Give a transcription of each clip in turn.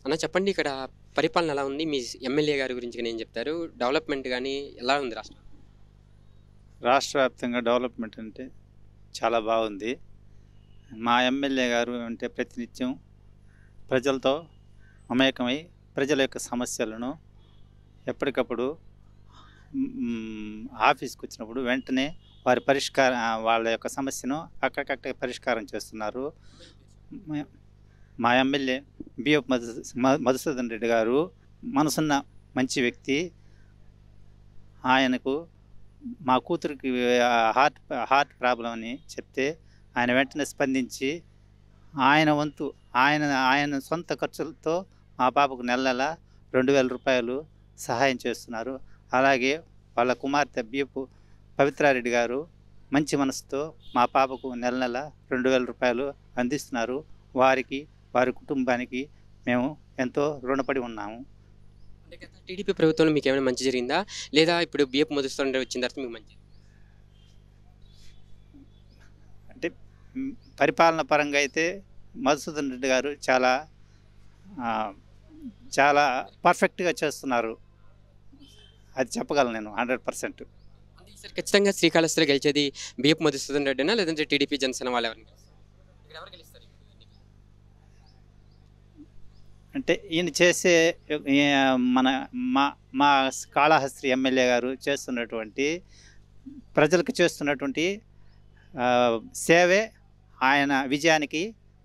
అన్న చెప్పండి ఇక్కడ పరిపాలన ఎలా ఉంది? మీ ఎమ్మెల్యే గారి గురించి గాని ఏం చెప్తారు? డెవలప్‌మెంట్ గాని ఎలా ఉంది రాష్ట్రం? రాష్ట్ర వ్యాప్తంగా డెవలప్మెంట్ అంటే చాలా బాగుంది. మా ఎమ్మెల్యే గారు అంటే ప్రతినిత్యం ప్రజలతో మమేకమై ప్రజల యొక్క సమస్యలను ఎప్పటికప్పుడు ఆఫీస్‌కి వచ్చినప్పుడు వెంటనే వాళ్ళ యొక్క సమస్యను అక్కడికక్కడే పరిష్కారం చేస్తున్నారు. మ మా ఎమ్మెల్యే బిఎఫ్ మధుసూదన్ రెడ్డి గారు మనసున్న మంచి వ్యక్తి. ఆయనకు మా కూతురికి హార్ట్ హార్ట్ ప్రాబ్లం అని చెప్తే ఆయన వెంటనే స్పందించి ఆయన వంతు ఆయన ఆయన సొంత ఖర్చులతో మా పాపకు నెల నెల 2000 రూపాయలు సహాయం చేస్తున్నారు. అలాగే వాళ్ళ కుమార్తె బిఎఫ్ పవిత్రారెడ్డి గారు మంచి మనసుతో మా పాపకు నెల నెల 2000 రూపాయలు అందిస్తున్నారు. వారికి వారి కుటుంబానికి మేము ఎంతో రుణపడి ఉన్నాము. అంటే గత టీడీపీ ప్రభుత్వంలో మీకేమైనా మంచి జరిగిందా? లేదా ఇప్పుడు బిఎఫ్ మధుసూదన్ రెడ్డి వచ్చిన తర్వాత మీకు మంచి అంటే పరిపాలన పరంగా అయితే మధుసూదన్ రెడ్డి గారు చాలా ఆ, చాలా పర్ఫెక్ట్గా చేస్తున్నారు. అది చెప్పగలను నేను 100%. అంటే ఈసారి ఖచ్చితంగా శ్రీకాళహస్తిలో గెలిచేది బిఎఫ్ మధుసూదన్ రెడ్డినా? లేదంటే టీడీపీ జనసేన వాళ్ళు ఎవరిని గెలుస్తారు? ఇక్కడ ఎవరు గెలుస్తారు ఇప్పుడు ఎన్నికల్లో? అంటే ఈయన చేసే మన మా మా కాళహస్తి ఎమ్మెల్యే గారు చేస్తున్నటువంటి ప్రజలకు చేస్తున్నటువంటి సేవే ఆయన విజయానికి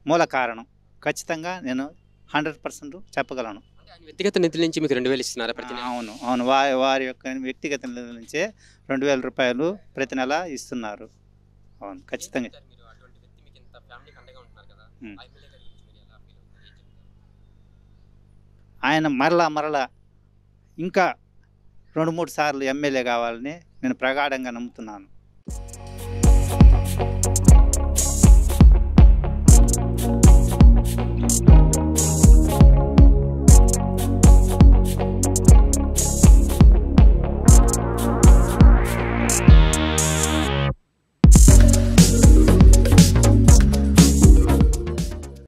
మూల కారణం. ఖచ్చితంగా నేను 100% చెప్పగలను. అంటే ఆయన వ్యక్తిగత నిధుల నుంచి మీకు 2000 ఇస్తున్నారా ప్రతి నెల? అవును అవును వారి యొక్క వ్యక్తిగత నిధుల నుంచే 2000 రూపాయలు ప్రతి నెల ఇస్తున్నారు. అవును ఏం ఖచ్చితంగా. చెప్తారు మీరు అటువంటి వ్యక్తి మీకు ఇంత ఫ్యామిలీకి అండగా ఉంటున్నారు కదా? ఉమ్. ఆ ఎమ్మెల్యే గారి గురించి మీరు ఎలా ఫీల్ అవుతారు? ఏం చెప్తారు? ఆయన మరలా ఇంకా 2-3 సార్లు ఎమ్మెల్యే కావాలని నేను ప్రగాఢంగా నమ్ముతున్నాను.